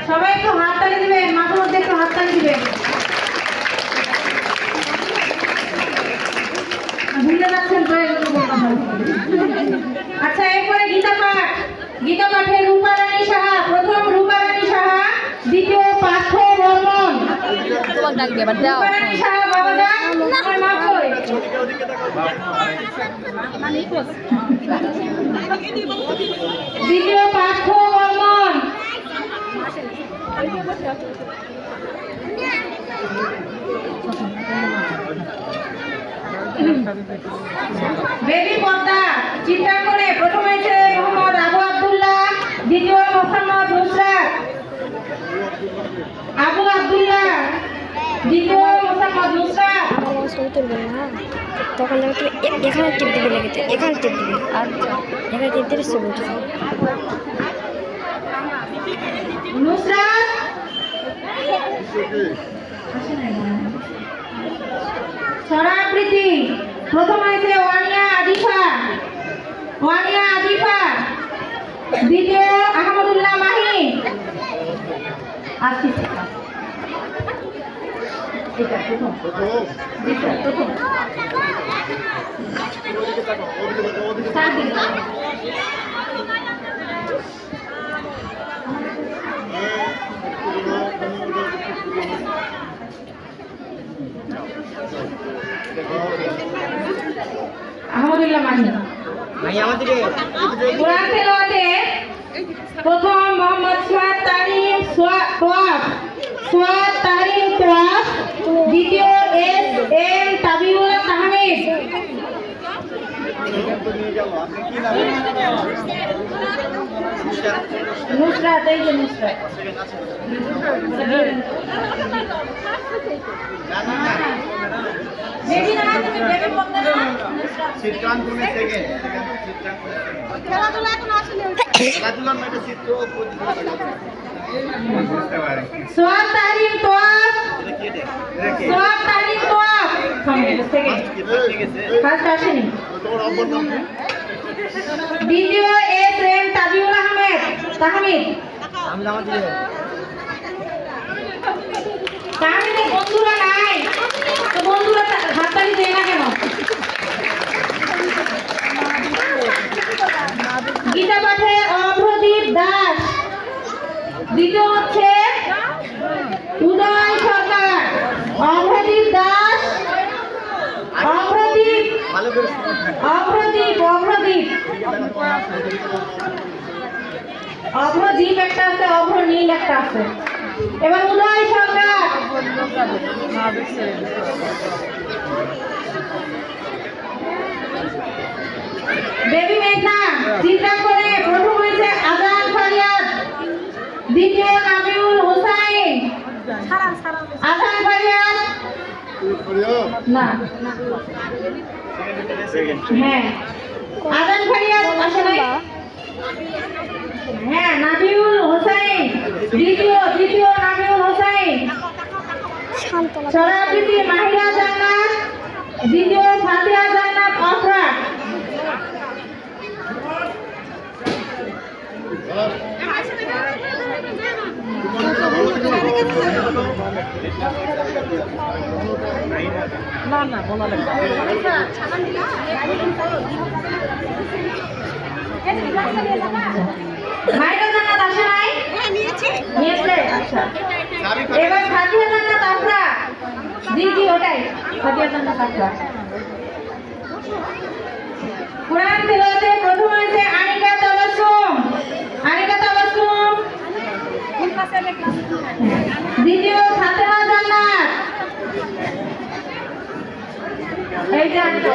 সবাই একটু হাততালি দিবেন, মাথার মধ্যে একটু হাততালি দিবেন। ভুলে যাচ্ছেন তো এগুলো বলতে হবে। আচ্ছা, এরপরে গীতা পাঠ। গীতা পাঠে রূপা রানী সাহা। প্রথম রূপা রানী সাহা, দ্বিতীয় পার্থ বর্মন। তোমার ডাক দিয়ে এবার দাও। রূপা রানী সাহা, বাবা যান, আমার মা কই? দ্বিতীয় পার্থ বর্মন। বেবি পদ্মা, চিত্রাঙ্কনে প্রথম হয়েছে মোহাম্মদ আবু আব্দুল্লাহ, দ্বিতীয় মোহাম্মদ নুসরাত। আবু আব্দুল্লাহ, দ্বিতীয় মোহাম্মদ নুসরাত। ছবি তুলবেন না, তখন একটু এখানে টিপ দিবে লেগেছে, এখানে টিপ দিবে, আচ্ছা এখানে টিপ দিলে ছবি উঠবে। নুসরাত, ছড়া আবৃত্তি প্রথম হয়েছে ওয়ানিয়া আদিফা। ওয়ানিয়া আদিফা, দ্বিতীয় আহমদুল্লাহ মাহি। আচ্ছা, এটা প্রথম। দ্বিতীয়, প্রথম। স্যার দিন। আহমদুল্লাহ মাহি। ভাই আমাদেরকে কোরআন তেলাওয়াতে প্রথম মোহাম্মদ সোয়াদ তারিম তোয়াব, দ্বিতীয় এস এম তাবিউল আহমেদ, নুসরাত, এই যে নুসরাত, বেবি না, তুমি বেবি বলতে না, নুসরাত। চিত্রান কোনে সেকেন্ড খেলাধুলা এখন আসলে খেলাধুলার মধ্যে চিত্র বুঝতে পারে সোয়াদ তারিম তোয়াব, সোয়াদ তারিম তোয়াব, সেকেন্ড, ফার্স্ট আসেনি। তোমার আব্বার নাম কি? দ্বিতীয় এস এম তাবিউল আহমেদ তাহমিদ। আমি আমাদের তাহমিদের বন্ধুরা নাই, তো বন্ধুরা হাততালি দেয় না কেন? গীতা পাঠে অভ্রদীপ দাস, দ্বিতীয় হচ্ছে উদয় সরকার, অভ্রদীপ দাস, অভ্রদীপ ভালো করে অভ্রদীপ অভ্রদীপ অভ্রদীপ একটা আছে, অভ্রনীল একটা আছে। এবার উদয় সরকার, বেবি মেঘনা, চিন্তা করে প্রথম হয়েছে আজান ফারিয়াদ, দ্বিতীয় নাবিউল হোসাইন, আজান ফারিয়াদ না, হ্যাঁ আজান ফারিয়াদ আসে নাই, হ্যাঁ নাবিউল হোসাইন, দ্বিতীয় নাবিউল হোসাইন, সরাবৃতি মাহিরা জান্নাত, দ্বিতীয় ফাতিহা জান্নাত আফরা। মাহিরা জান্নাত আসে নাই? নিয়েছে, আচ্ছা। এবার ফাতিহা জান্নাত আফরা, ওটাই ফাতিহা জান্নাত আফরা। কোরআন তেলাওয়াতে প্রথম হয়েছে আনিকা তাবাসসুম, দ্বিতীয় ফাতেমা জান্নাত, এই যে আনিকা।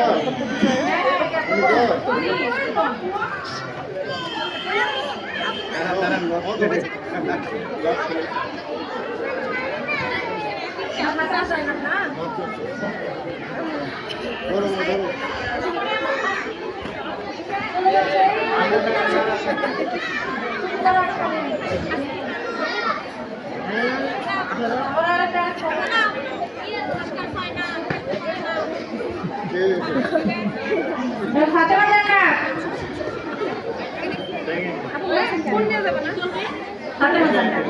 ফাতেমা জান্নাত, ফাতেমা জান্নাত।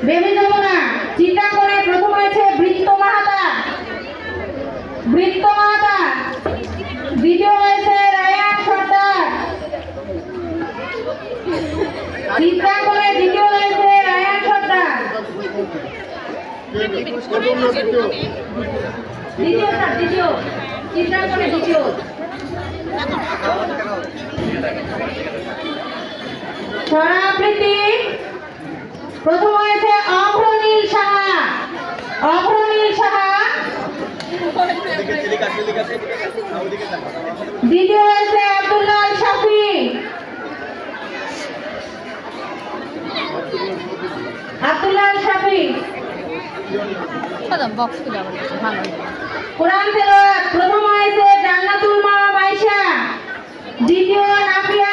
বেবি যমুনা, চিন্তা করে প্রথম হয়েছে বৃত্ত মাহাতা, দ্বিতীয় হয়েছে রায়ান সর্দার, চিন্তা করে দ্বিতীয় হয়েছে রায়ান সর্দার, দ্বিতীয় চিন্তা করে দ্বিতীয়। সরাবৃতি প্রথম হয়েছে অভ্রনীল সাহা, দ্বিতীয় হয়েছে আব্দুল্লাহ শাফি, কোরআন তেলাওয়াত প্রথম হয়েছে জান্নাতুল মাওয়া মাইশা, দ্বিতীয় নাফিয়া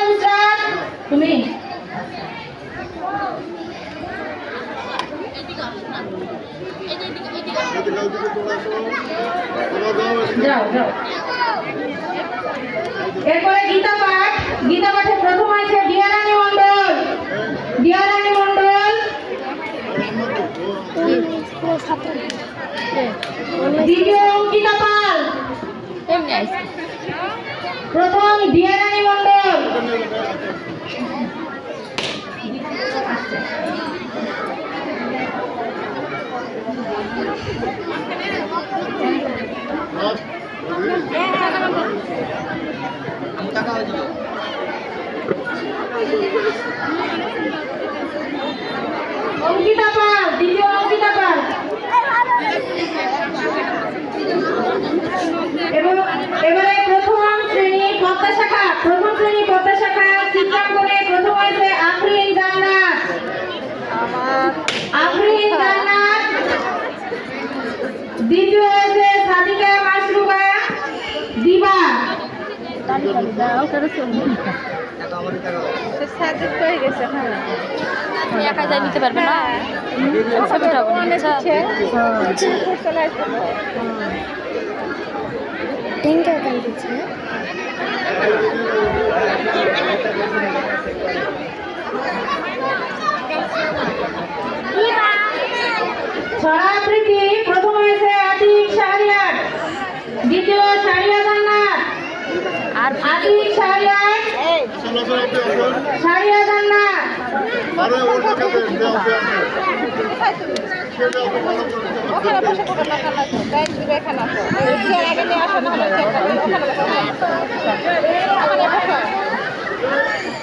নুসরাত, তুমি যাও। এরপরে গীতা পাঠে প্রথম হয়েছে দিয়ারানী মন্ডল, দ্বিতীয় অঙ্কিতা পাল, প্রথম দিয়ারানী মণ্ডল। অঙ্কিতা পাল, দ্বিতীয় অঙ্কিতা পাল। এবং এবারে প্রথম শ্রেণী পদ্মা শাখা, প্রথম শ্রেণী পদ্মা শাখা চিত্রাঙ্কনে প্রথম হয়েছে আফরিন জান্নাত। আফরিন জান্নাত। দ্বিতীয় হয়েছে সাদিকা মাশরুবা দিবা। একা যাই নিতে পারবে না ছবিটা দিচ্ছে ছড়াবৃত্তি প্রথম হয়েছে আতিক শাহরিয়ার, দ্বিতীয় শাহরিয়া জান্নাত। আর আতিক শাহরিয়ার, শাহরিয়া জান্নাত। আরে ওর কাছে দেও ওখানে বসে পড়ো না খালা তো গাইড দিবে এখানে আসো এর আগে নিয়ে আসো না হলে ওখানে বসো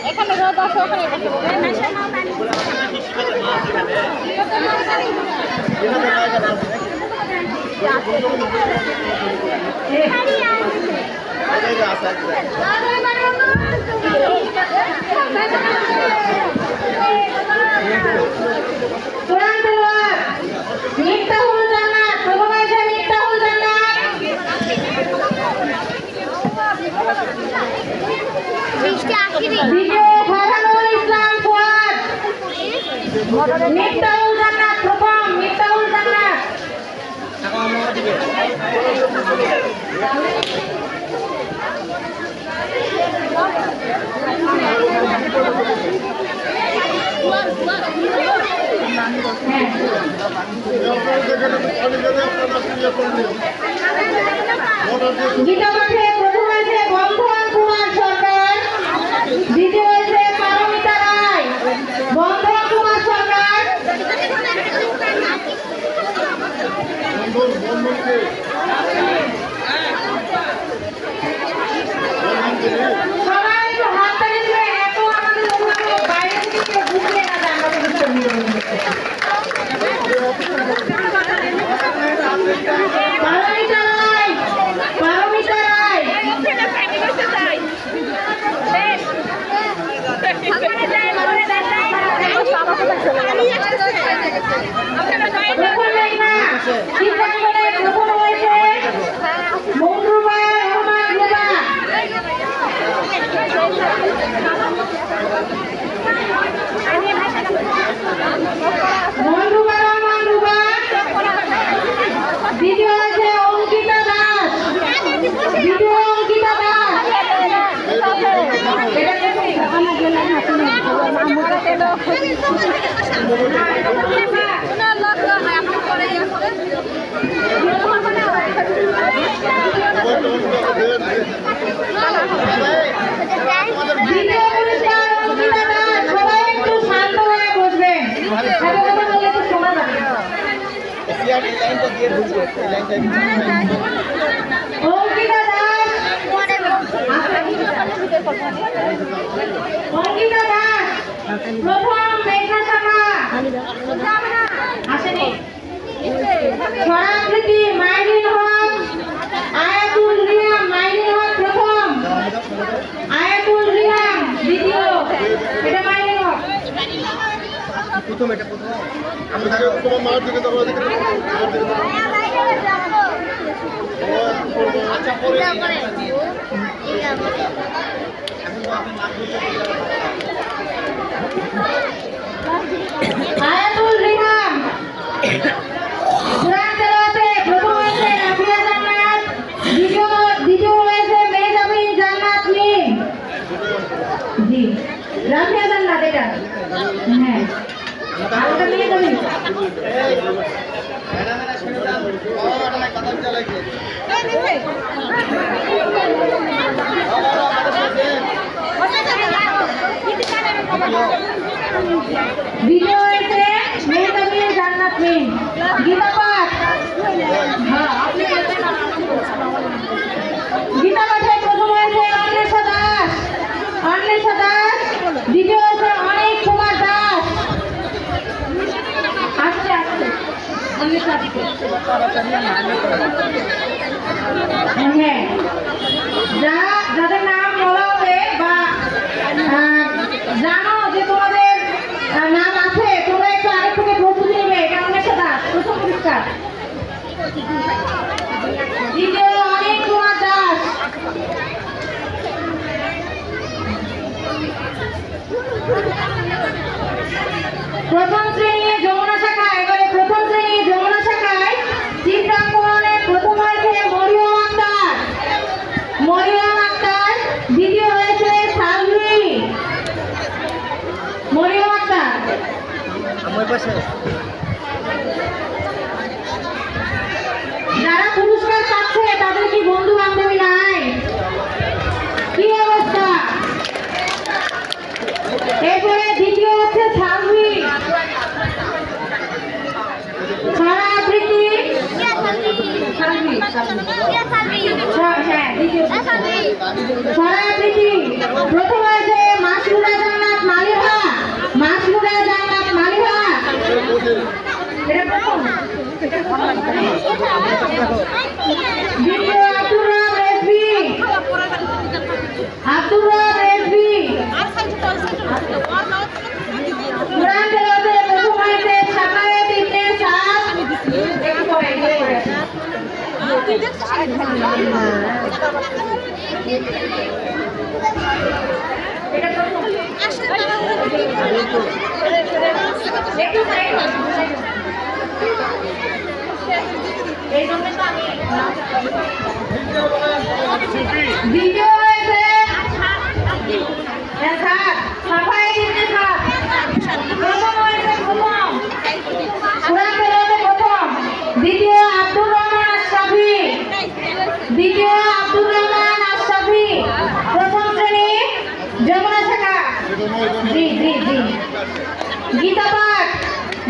এখানে রোদ আছে ওখানে বসো কোরআন তেলাওয়াত মিফতাহুল জান্নাত, প্রথম হয়েছে মিফতাহুল জান্নাত। দ্বিতীয় ফারহানুল ইসলাম ফুয়াদ, মিফতাহুল জান্নাত প্রথম, মিফতাহুল জান্নাত। গীতা পাঠে প্রথম হয়েছে বন্ধন কুমার সরকার, দ্বিতীয় হয়েছে পারমিতা রায়। বন্ধন কুমার সরকার। সবাই একটু হাততালি দিয়ে এত আমাদের অভিভাবক বাইরে থেকে কেউ বুঝবে না যে আমরা কোনো ছবি করছি। পারমিতা রায়, পারমিতা রায়। প্রথম লেখা চিত্রাঙ্কনে প্রথম হয়েছে মনরুবা রহমান রুবা। মনরুবা রহমান রুবা। দ্বিতীয় হয়েছে অঙ্কিতা দাস, দ্বিতীয় অঙ্কিতা দাস। দ্বিতীয় পুরস্কার অঙ্কিতা দাস। সবাই একটু শান্ত হয়ে বসবেন, এত কথা বললে তো শোনা যাবে না। অঙ্কিতা দাস, অঙ্কিতা দাস প্রথম মেঘনা শাখা আসেনি। ছড়াবৃত্তি মাইরিন হক, আয়াতুল রিয়াম। মাইরিন হক প্রথম, আয়াতুল রিয়াম দ্বিতীয়। এটা মাইরিন হক। প্রথম এটা প্রথম আমি তোমার মার দিকে তো আমার দিকে আচ্ছা পরে আয়াতুল রিহাম। কোরআন তেলাওয়াতে প্রথম হয়েছে রাফিয়া জান্নাত, দ্বিতীয় হয়েছে মেহজাবিন জান্নাত মিম। জি, রাফিয়া জান্নাত এটা। হ্যাঁ, আর ওটা মেহজাবিন। কথা চালাইছে দ্বিতীয় হয়েছে মেহতাবিন জান্নাত মিম। গীতা পাঠ, হ্যাঁ আপনি বলবেন না, আমি বলছি। গীতা পাঠে প্রথম হয়েছে অন্বেষা দাস, অন্বেষা দাস। দ্বিতীয় হয়েছে অনিক কুমার দাস। আসছে আসছে অন্বেষা দিকে। হ্যাঁ, যাদের নাম বলা হবে বা জানো যে তোমাদের নাম আছে, তোমরা একটু আগে থেকে প্রস্তুতি নেবে। এটা অন্বেষা দাস প্রথম পুরস্কার। দ্বিতীয় অনিক কুমার দাস। প্রথম শ্রেণী যমুনা শাখা, এবারে প্রথম শ্রেণী যমুনা শাখায় চিত্রাঙ্কনে প্রথম হয়েছে মরিয়ম আক্তার, মরিয়ম আক্তার। দ্বিতীয় হয়েছে সালভি, মরিয়ম আক্তার। আমার পাশে যারা পুরস্কার পাচ্ছে তাদের কি বন্ধু বান্ধবী নাই? কি অবস্থা? এরপরে দ্বিতীয় হচ্ছে সালভি, ছড়া আবৃত্তি। সালভি, হ্যাঁ দ্বিতীয় ছড়া আবৃত্তি। প্রথম হয়েছে মাসুরা জান্নাত মালিহা, মাসুরা জান্নাত মালিহা। এটা প্রথম। দ্বিতীয় আব্দুর রব রেজভি, আব্দুর রব রেজভি। কোরআন তেলাওয়াতে প্রথম হয়েছে শাফায়েত ইবনে সাদ। একটু পরে, একটু পরে। এটা প্রথম। একটু সাইড হন। এই জন্য তো আমি দ্বিতীয় হয়েছে সাফায়েত ইবনে সাদ। প্রথম হয়েছে প্রথম কোরআন তেলাওয়াতে প্রথম। দ্বিতীয় আব্দুর রহমান আশরাফি, দ্বিতীয় আব্দুর রহমান আশরাফি। প্রথম শ্রেণী যমুনা শাখা। জি জি জি। গীতা পাঠ,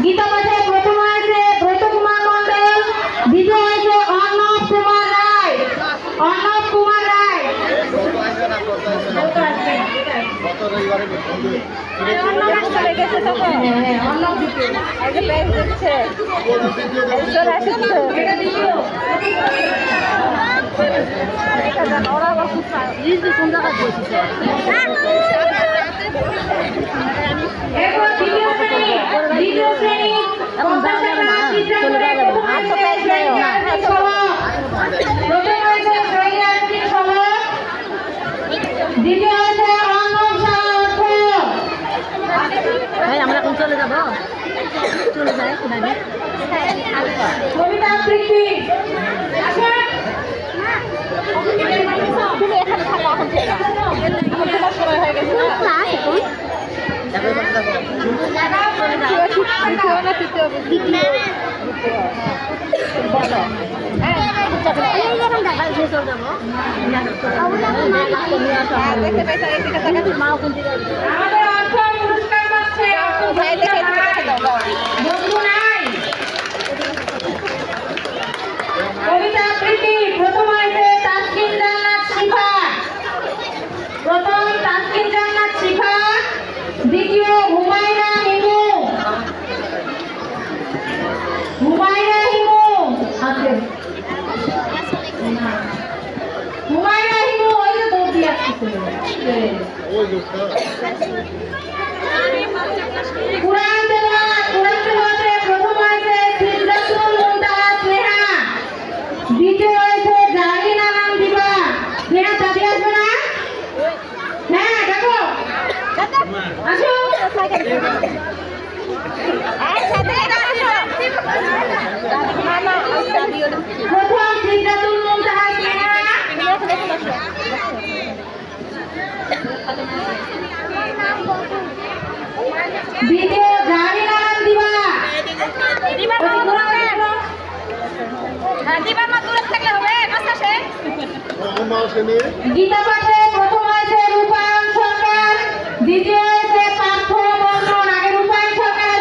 গীতা পাঠে প্রথম হয়েছে ব্রত কুমার মন্ডল। দ্বিতীয় হয়েছে অর্ণব কুমার রায়, অর্ণব কুমার রায়। অর্ণব দ্বিতীয়। এটা দ্বিতীয়। এরপর দ্বিতীয় শ্রেণী, দ্বিতীয় শ্রেণী প্রথম হয়েছে শহীদ সমাজ। দ্বিতীয় হয়েছে অর্ণব শাহ অর্থ। আমরা এখন চলে যাবো, চলে যাই। কবিতা আবৃত্তি। আচ্ছা তুমি এখানে থাকো, এখন থেকে তোমার সময় হয়ে গেছে না? আমাদের অর্থ পুরস্কার পাচ্ছে বন্ধু নাই। কবিতা আবৃত্তি প্রথম হয়েছে তাসকিন জান্নাত শিফা, প্রথম তাসকিন জান্নাত শিফা। দ্বিতীয় হুমায়রা হিমু, হুমায়রা হিমু আছে। হুমায়রা হিমু ওই যে দৌড় দিয়ে আসতেছে। কোরআন তেলাওয়াত, কোরআন তেলাওয়াতে প্রথম হয়েছে সিদরাতুল মুনতাহা স্নেহা। দ্বিতীয় হয়েছে জাহিন আনাম দিবা। স্নেহা দাদি আসবে না? হ্যাঁ দেখো আসো। প্রথম সিদরাতুল মুনতাহা স্নেহা। দ্বিতীয় জাহিন আনাম দিবা। গীতা পাঠে প্রথম হয়েছে রূপায়ণ সরকার। দ্বিতীয় হয়েছে পার্থ বর্মন। আগে রূপায়ণ সরকার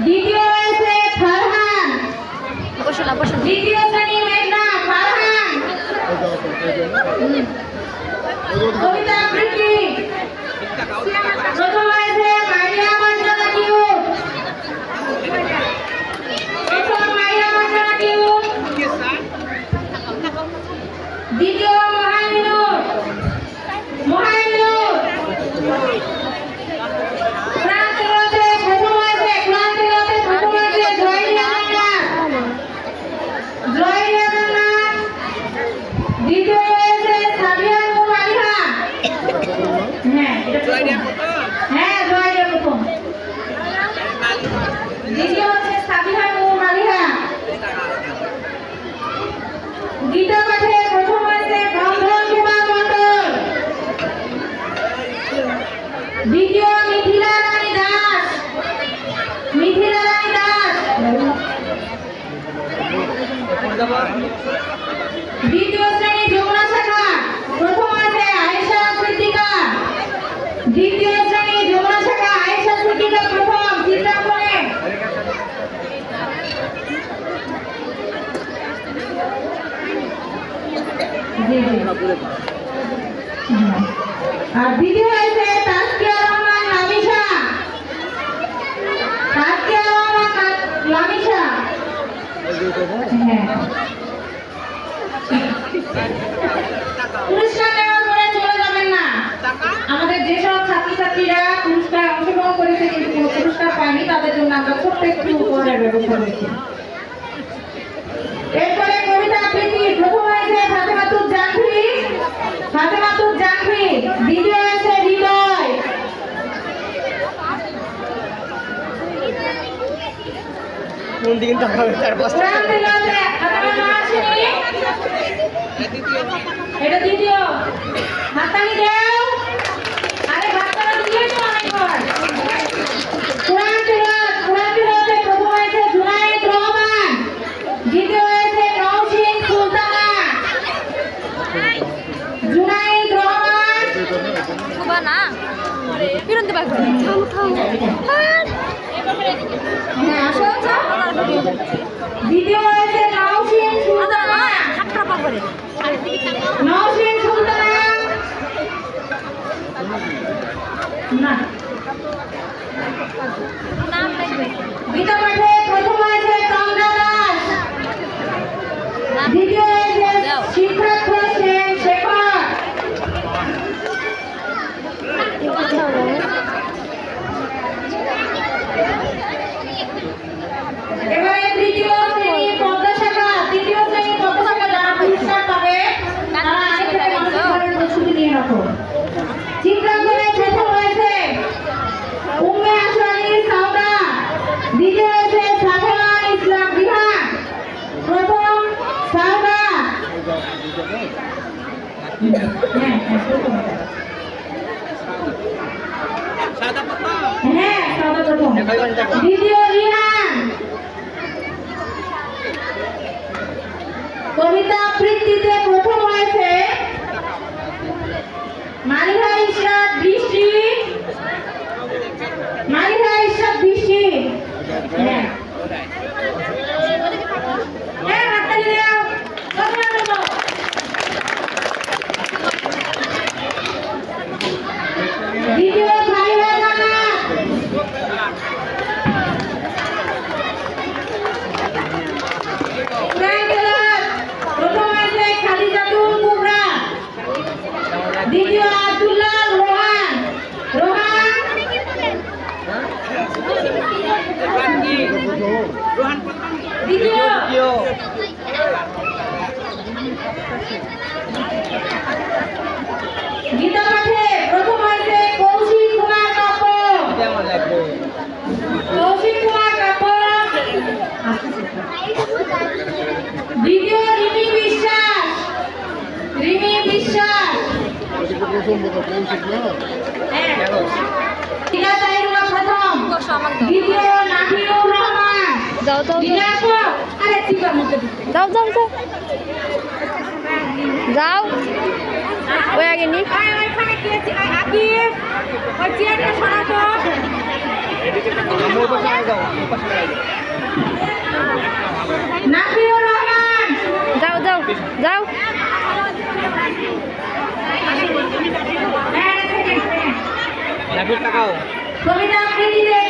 দ্বিতীয় হয়েছে ফারহান। বসো না বসো না। দ্বিতীয় শ্রেণী মেঘনা ফারহান। কবিতা আবৃত্তি প্রথম হয়েছে মারিয়া মঞ্জনা টিউব। প্রথম মারিয়া মঞ্জনা টিউব। দ্বিতীয় মহাইনুর। মহাইনুর ক্রান্তিরতে প্রথম হয়েছে। ক্রান্তিরতে প্রথম হয়েছে জয়রিয়া জান্নাত। জয়রিয়া জান্নাত। দ্বিতীয় হয়েছে সাবিয়া নূর মালিহা। হ্যাঁ এটা জয়রিয়া প্রথম। হ্যাঁ জয়রিয়া প্রথম। দ্বিতীয় হচ্ছে সাবিহা নূর মালিহা। গীতা পাঠে প্রথম হয়েছে বন্ধন কুমার মণ্ডল। দ্বিতীয় মিথিলা রানী দাস। মিথিলা রানী দাস। দ্বিতীয় শ্রেণী যমুনা শাখা প্রথম হয়েছে আয়েশা সিদ্দিকা। দ্বিতীয় শ্রেণী যমুনা শাখা আয়েশা সিদ্দিকা প্রথম চিত্রাঙ্কনে। আর দ্বিতীয় হয়েছে তাসকিয়া রহমান লামিশা। তাসকিয়া রহমান লামিশা। হ্যাঁ পুরস্কার নেওয়ার পরে চলে যাবেন না। আমাদের যেসব ছাত্রছাত্রীরা পুরস্কার অংশগ্রহণ করেছে কিন্তু কোনো পুরস্কার পায়নি তাদের জন্য আমরা ছোট্ট একটু উপহারের ব্যবস্থা করেছি। এরপরে কবিতা আবৃত্তি প্রথম হয়েছে ফাতেমাতুজ জাহ্নবী। ফাতেমাতুজ জাহ্নবী। দ্বিতীয় হয়েছে হৃদয়। কোন দিকে তাকাবে? 4-5টা কোরআন তেলাওয়াতে ফাতেমা নাসিনী। এটা দ্বিতীয়। হাততালি দাও। আরে হাততালি দিলেই তো অনেক হয়। কোরআন তেলাওয়াতে প্রথম হয়েছে জুনায়েদ রহমান। দ্বিতীয় হয়েছে নওশিন সুলতানা। জুনায়েদ রহমান। খুবা না বিরন্তি পাখি থাম থাম। হ্যাঁ আসো আসো। দ্বিতীয় হয়েছে নওশিন সুলতানা। ছাত্রা পাপড়ে নওশিন সুলতানা। না নাম লাগবে। গীতা পাঠে প্রথম হয়েছে তন্দ্রা দাস। দ্বিতীয় হয়েছে সিদ্ধার্থ সেন শেখর। এবারে তৃতীয় শ্রেণী পদ্মা শাখা। তৃতীয় শ্রেণী পদ্মা শাখা যারা পুরস্কার পাবে তারা আগে থেকে মানসিক প্রস্তুতি নিয়ে রাখো। চিত্রাঙ্কনে প্রথম হয়েছে উম্মে আসওয়ারি সাউদা। দ্বিতীয় হয়েছে সাফওয়ান ইসলাম বিহান। প্রথম সাউদা। হ্যাঁ সাউদা প্রথম। দ্বিতীয় রিহান। কবিতা আবৃত্তিতে প্রথম হয়েছে মালিহা ইশরাত বৃষ্টি। মালিহা ইশরাত বৃষ্টি। হ্যাঁ হ্যাঁ হাততালি দাও। সবাই দাও। দ্বিতীয় ফারিহা জান্নাত। কোরআন তেলাওয়াত প্রথম হয়েছে খাদিজাতুল কুবরা। দ্বিতীয় আব্দুল্লাহ রোহান। রোহান। দ্বিতীয়। গীতা পাঠে প্রথম হয়েছে কৌশিক কুমার কাপ্য। কৌশিক কুমার কাপ্য। দ্বিতীয় রিমি বিশ্বাস। রিমি বিশ্বাস। হ্যাঁ টিকা তাইরুল্লাহ প্রথম। বসো আমার দাও। দ্বিতীয় নাহিনুর রহমান। যাও যাও টিকা আসো। আরে টিকা মুখে দিতে। যাও যাও যাও যাও ওই আগে নি ওইখানে কি আছে? আকিব ওই চেয়ারটা সরাতো। এই পাশে আগে যাও, এই পাশে আগে যাও। নাফিউর রহমান যাও যাও যাও নাফির তাকাও। কবিতা আবৃত্তিতে